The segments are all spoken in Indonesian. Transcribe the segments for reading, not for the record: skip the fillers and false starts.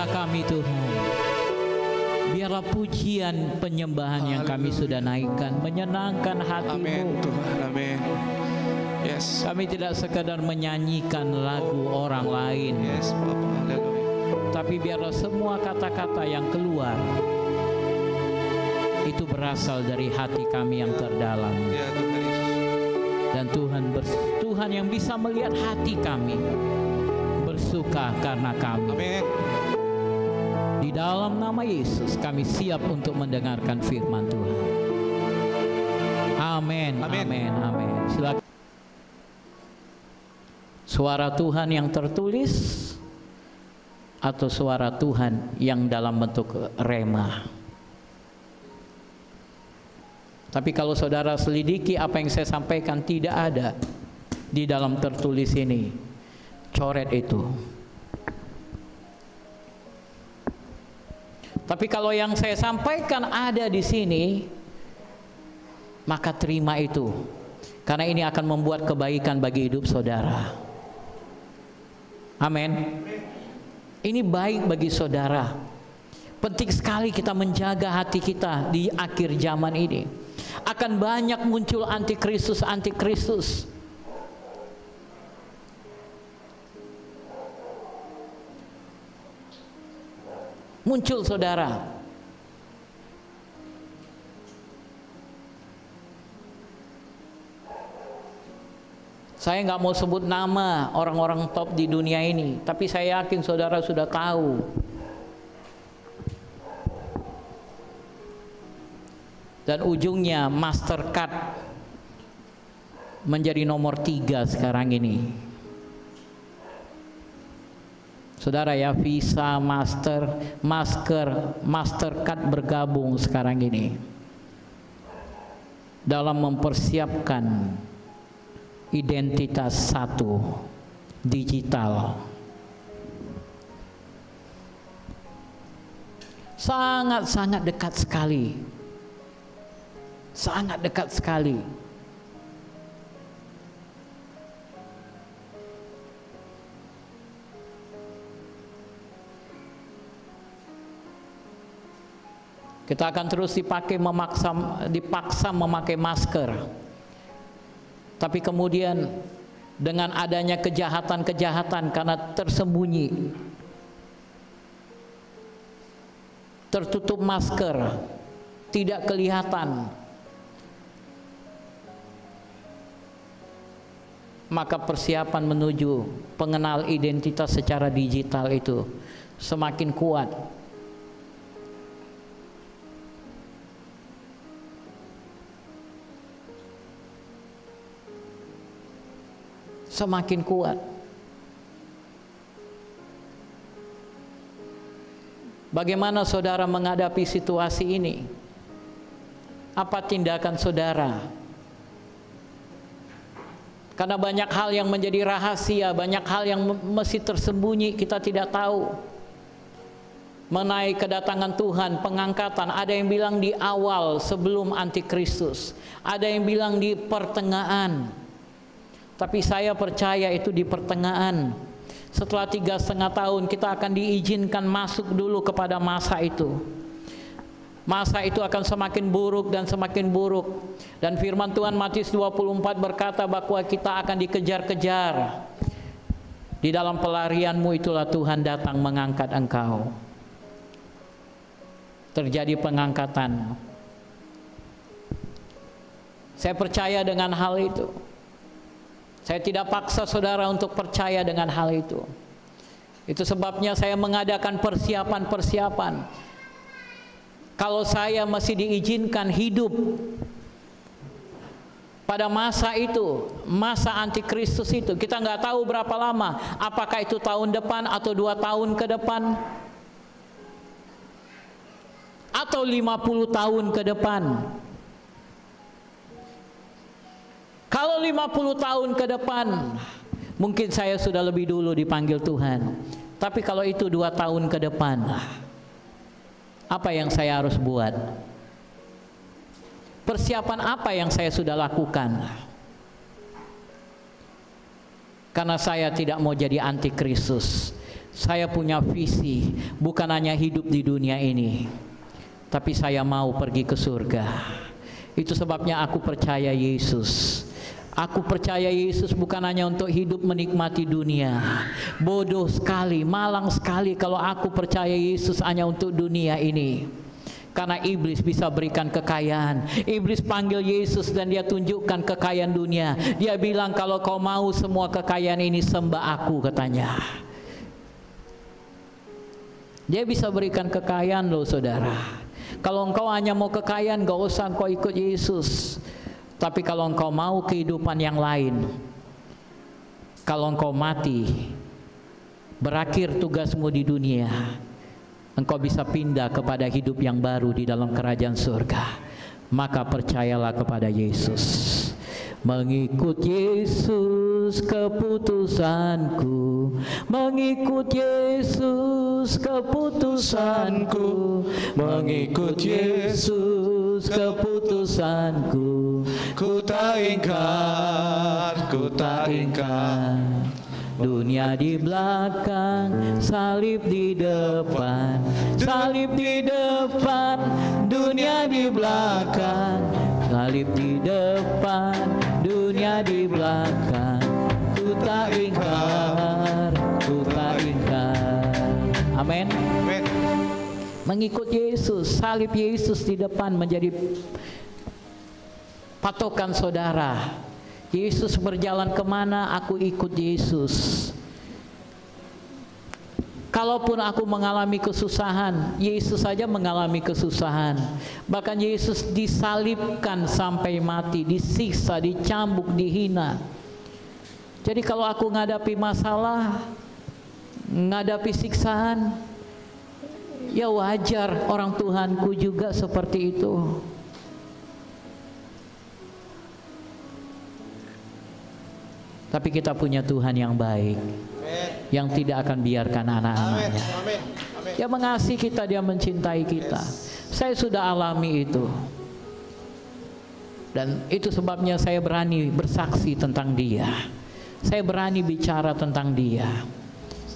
Berkatilah kami Tuhan. Biarlah pujian penyembahan yang kami sudah naikkan menyenangkan hati-Mu. Amin Tuhan, amin. Yes. Kami tidak sekadar menyanyikan lagu orang lain. Yes, Bapa. Haleluya. Tapi biarlah semua kata-kata yang keluar itu berasal dari hati kami yang terdalam. Ya Tuhan Yesus. Dan Tuhan yang bisa melihat hati kami bersuka karena kami. Amin. Di dalam nama Yesus kami siap untuk mendengarkan firman Tuhan. Amin. Amin. Amin. Amin. Silakan. Suara Tuhan yang tertulis atau suara Tuhan yang dalam bentuk rema. Tapi kalau saudara selidiki apa yang saya sampaikan, tidak ada di dalam tertulis ini. Coret itu. Tapi kalau yang saya sampaikan ada di sini, maka terima itu. Karena ini akan membuat kebaikan bagi hidup saudara. Amin. Ini baik bagi saudara. Penting sekali kita menjaga hati kita di akhir zaman ini. Akan banyak muncul antikristus. Muncul saudara. Saya nggak mau sebut nama orang-orang top di dunia ini, tapi saya yakin saudara sudah tahu. Dan ujungnya Mastercard menjadi nomor 3 sekarang ini. Saudara ya, Visa, Mastercard bergabung sekarang ini dalam mempersiapkan identitas satu digital. Sangat-sangat dekat sekali. Sangat dekat sekali. Kita akan terus dipaksa memakai masker. Tapi kemudian dengan adanya kejahatan-kejahatan karena tersembunyi, tertutup masker, tidak kelihatan, maka persiapan menuju pengenal identitas secara digital itu semakin kuat. Semakin kuat. Bagaimana saudara menghadapi situasi ini? Apa tindakan saudara? Karena banyak hal yang menjadi rahasia, banyak hal yang masih tersembunyi, kita tidak tahu. Mengenai kedatangan Tuhan, pengangkatan, ada yang bilang di awal sebelum antikristus, ada yang bilang di pertengahan. Tapi saya percaya itu di pertengahan. Setelah 3,5 tahun kita akan diizinkan masuk dulu kepada masa itu. Masa itu akan semakin buruk dan semakin buruk. Dan firman Tuhan Matius 24 berkata bahwa kita akan dikejar-kejar. Di dalam pelarianmu itulah Tuhan datang mengangkat engkau. Terjadi pengangkatan. Saya percaya dengan hal itu. Saya tidak paksa saudara untuk percaya dengan hal itu. Itu sebabnya saya mengadakan persiapan-persiapan. Kalau saya masih diizinkan hidup pada masa itu, masa antikristus itu, kita nggak tahu berapa lama. Apakah itu tahun depan atau 2 tahun ke depan? Atau 50 tahun ke depan? Kalau 50 tahun ke depan, mungkin saya sudah lebih dulu dipanggil Tuhan. Tapi kalau itu 2 tahun ke depan, apa yang saya harus buat? Persiapan apa yang saya sudah lakukan? Karena saya tidak mau jadi antikristus. Saya punya visi, bukan hanya hidup di dunia ini, tapi saya mau pergi ke surga. Itu sebabnya aku percaya Yesus. Aku percaya Yesus bukan hanya untuk hidup menikmati dunia. Bodoh sekali, malang sekali kalau aku percaya Yesus hanya untuk dunia ini. Karena iblis bisa berikan kekayaan. Iblis panggil Yesus dan dia tunjukkan kekayaan dunia. Dia bilang, kalau kau mau semua kekayaan ini, sembah aku, katanya. Dia bisa berikan kekayaan loh, saudara. Kalau engkau hanya mau kekayaan, gak usah engkau ikut Yesus. Tapi kalau engkau mau kehidupan yang lain, kalau engkau mati, berakhir tugasmu di dunia, engkau bisa pindah kepada hidup yang baru di dalam kerajaan surga. Maka percayalah kepada Yesus. Mengikut Yesus keputusanku, mengikut Yesus keputusanku, mengikut Yesus keputusanku. Ku tak ingkar, ku tak ingkar. Dunia di belakang, salib di depan, salib di depan. Dunia di belakang, salib di depan, dunia di belakang. Ku tak ingkar, ku tak ingkar. Amin. Amin. Mengikut Yesus, salib Yesus di depan menjadi patokan saudara. Yesus berjalan kemana, aku ikut Yesus. Kalaupun aku mengalami kesusahan, Yesus saja mengalami kesusahan. Bahkan Yesus disalibkan sampai mati, disiksa, dicambuk, dihina. Jadi kalau aku menghadapi masalah, menghadapi siksaan, ya wajar orang Tuhanku juga seperti itu. Tapi kita punya Tuhan yang baik, yang tidak akan biarkan anak-anaknya. Dia mengasihi kita, dia mencintai kita. Saya sudah alami itu. Dan itu sebabnya saya berani bersaksi tentang dia. Saya berani bicara tentang dia.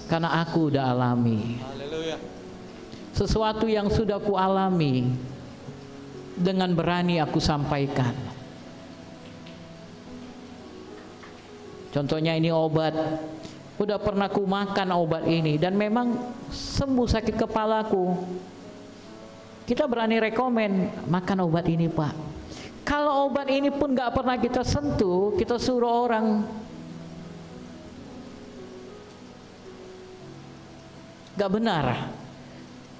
Karena aku udah alami. Sesuatu yang sudah ku alami, dengan berani aku sampaikan. Contohnya ini obat, udah pernah ku makan obat ini dan memang sembuh sakit kepalaku. Kita berani rekomen, makan obat ini Pak. Kalau obat ini pun gak pernah kita sentuh, kita suruh orang, gak benar.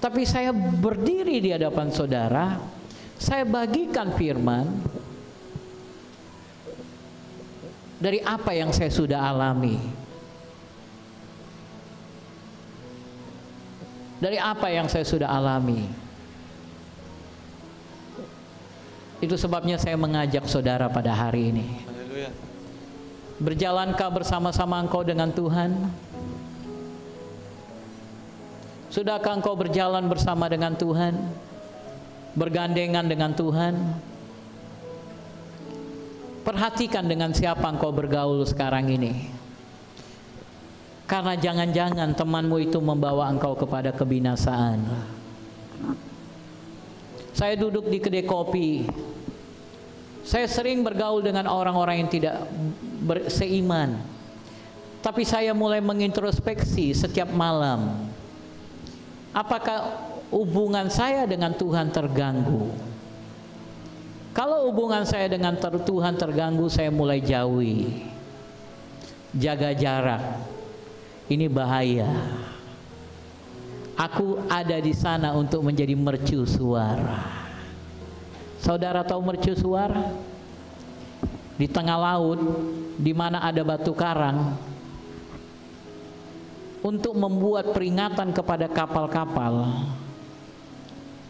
Tapi saya berdiri di hadapan saudara, saya bagikan firman dari apa yang saya sudah alami, dari apa yang saya sudah alami. Itu sebabnya saya mengajak saudara pada hari ini. Haleluya. Berjalankah bersama-sama engkau dengan Tuhan? Sudahkah engkau berjalan bersama dengan Tuhan? Bergandengan dengan Tuhan? Perhatikan dengan siapa engkau bergaul sekarang ini. Karena jangan-jangan temanmu itu membawa engkau kepada kebinasaan. Saya duduk di kedai kopi. Saya sering bergaul dengan orang-orang yang tidak seiman. Tapi saya mulai mengintrospeksi setiap malam. Apakah hubungan saya dengan Tuhan terganggu? Kalau hubungan saya dengan Tuhan terganggu, saya mulai jauhi. Jaga jarak. Ini bahaya. Aku ada di sana untuk menjadi mercusuar. Saudara tahu mercusuar? Di tengah laut, di mana ada batu karang, untuk membuat peringatan kepada kapal-kapal,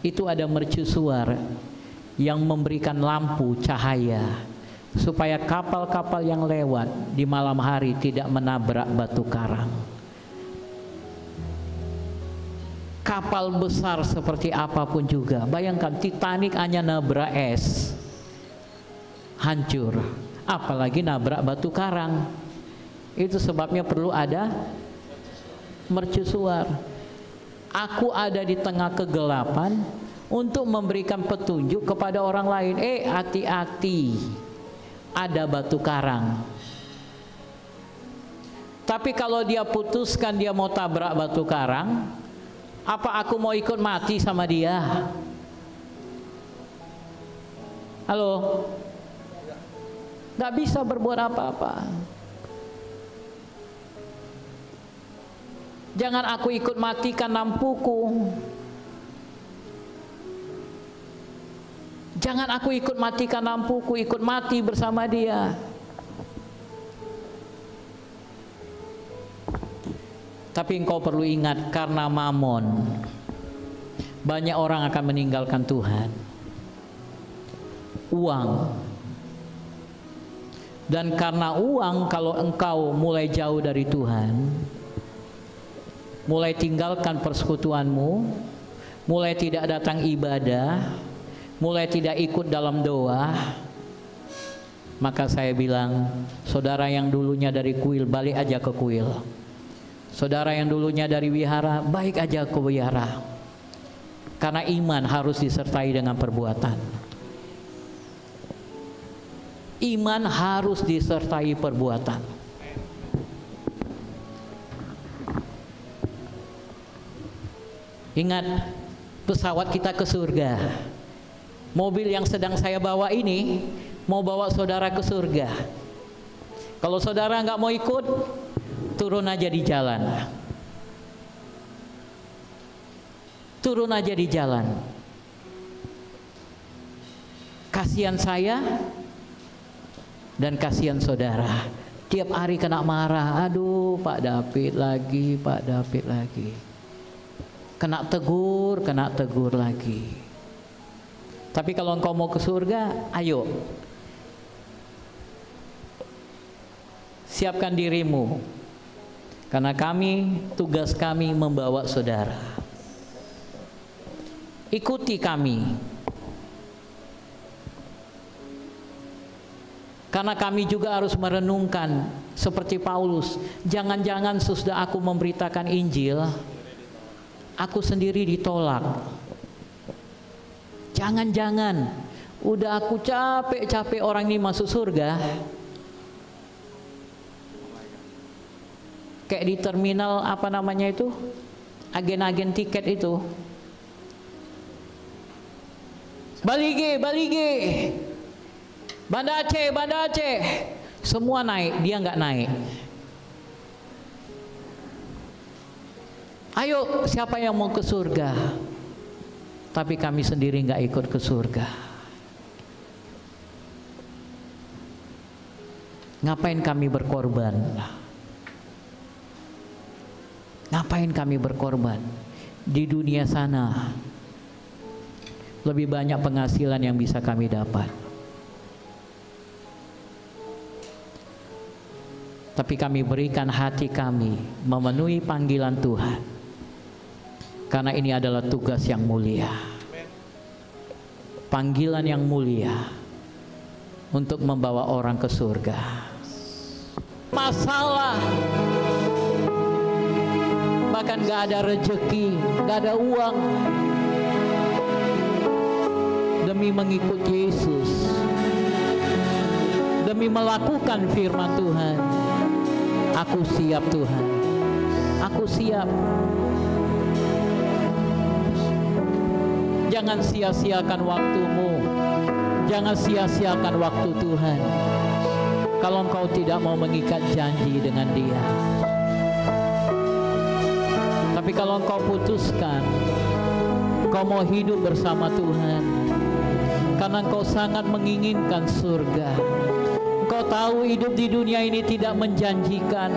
itu ada mercusuar yang memberikan lampu cahaya supaya kapal-kapal yang lewat di malam hari tidak menabrak batu karang. Kapal besar seperti apapun juga, bayangkan Titanic hanya nabrak es, hancur, apalagi nabrak batu karang. Itu sebabnya perlu ada mercusuar. Aku ada di tengah kegelapan untuk memberikan petunjuk kepada orang lain. Hati-hati, ada batu karang. Tapi kalau dia putuskan dia mau tabrak batu karang, apa aku mau ikut mati sama dia? Halo? Gak bisa berbuat apa-apa. Jangan aku ikut matikan lampuku. Jangan aku ikut matikan lampuku, ikut mati bersama dia. Tapi engkau perlu ingat, karena mamon banyak orang akan meninggalkan Tuhan. Uang. Dan karena uang, kalau engkau mulai jauh dari Tuhan, mulai tinggalkan persekutuanmu, mulai tidak datang ibadah, mulai tidak ikut dalam doa, maka saya bilang, saudara yang dulunya dari kuil, balik aja ke kuil. Saudara yang dulunya dari wihara, baik aja ke wihara. Karena iman harus disertai dengan perbuatan. Iman harus disertai perbuatan. Ingat, pesawat kita ke surga. Mobil yang sedang saya bawa ini mau bawa saudara ke surga. Kalau saudara nggak mau ikut, turun aja di jalan. Turun aja di jalan. Kasihan saya dan kasihan saudara. Tiap hari kena marah. Aduh, Pak David lagi, Pak David lagi. Kena tegur lagi. Tapi kalau engkau mau ke surga, ayo. Siapkan dirimu. Karena tugas kami membawa saudara. Ikuti kami. Karena kami juga harus merenungkan seperti Paulus. Jangan-jangan sesudah aku memberitakan Injil, aku sendiri ditolak. Jangan-jangan udah aku capek-capek orang ini masuk surga. Kayak di terminal apa namanya itu, agen-agen tiket itu. Balige, Banda Aceh, semua naik, dia nggak naik. Ayo, siapa yang mau ke surga? Tapi kami sendiri nggak ikut ke surga. Ngapain kami berkorban? Ngapain kami berkorban? Di dunia sana lebih banyak penghasilan yang bisa kami dapat. Tapi kami berikan hati kami memenuhi panggilan Tuhan. Karena ini adalah tugas yang mulia. Panggilan yang mulia untuk membawa orang ke surga. Masalah, bahkan gak ada rezeki, gak ada uang, demi mengikut Yesus, demi melakukan firman Tuhan. Aku siap Tuhan, aku siap. Jangan sia-siakan waktumu, jangan sia-siakan waktu Tuhan. Kalau engkau tidak mau mengikat janji dengan Dia. Tapi kalau engkau putuskan, engkau mau hidup bersama Tuhan, karena engkau sangat menginginkan surga. Engkau tahu hidup di dunia ini tidak menjanjikan.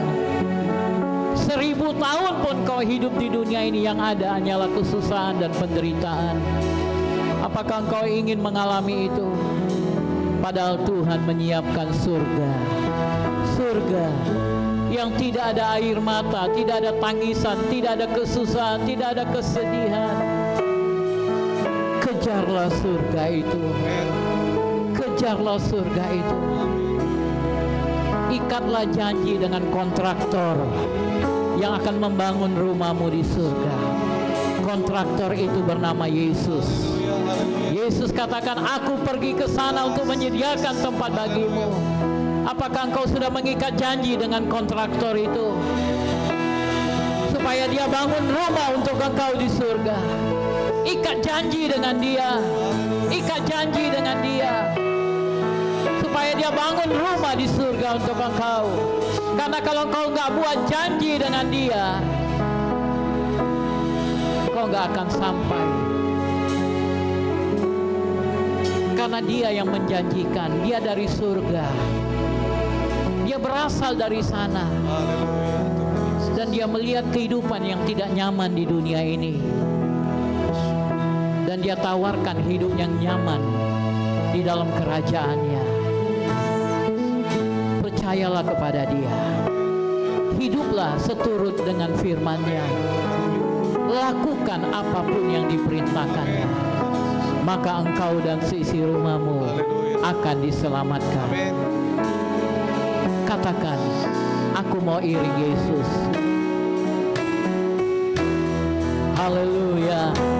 1000 tahun pun kau hidup di dunia ini, yang ada hanyalah kesusahan dan penderitaan. Apakah engkau ingin mengalami itu? Padahal Tuhan menyiapkan surga. Surga yang tidak ada air mata, tidak ada tangisan, tidak ada kesusahan, tidak ada kesedihan. Kejarlah surga itu. Kejarlah surga itu. Ikatlah janji dengan kontraktor. yang akan membangun rumahmu di surga. Kontraktor itu bernama Yesus. Yesus katakan, aku pergi ke sana untuk menyediakan tempat bagimu. Apakah engkau sudah mengikat janji dengan kontraktor itu? Supaya dia bangun rumah untuk engkau di surga. Ikat janji dengan dia. Ikat janji dengan dia. Supaya dia bangun rumah di surga untuk engkau. Karena kalau engkau nggak buat janji dengan dia, engkau nggak akan sampai. Karena dia yang menjanjikan, dia dari surga. Dia berasal dari sana. Dan dia melihat kehidupan yang tidak nyaman di dunia ini. Dan dia tawarkan hidup yang nyaman di dalam kerajaannya. Percayalah kepada dia. Hiduplah seturut dengan firman-Nya. Lakukan apapun yang diperintahkannya. Maka engkau dan seisi rumahmu akan diselamatkan. Katakan, aku mau iring Yesus. Haleluya.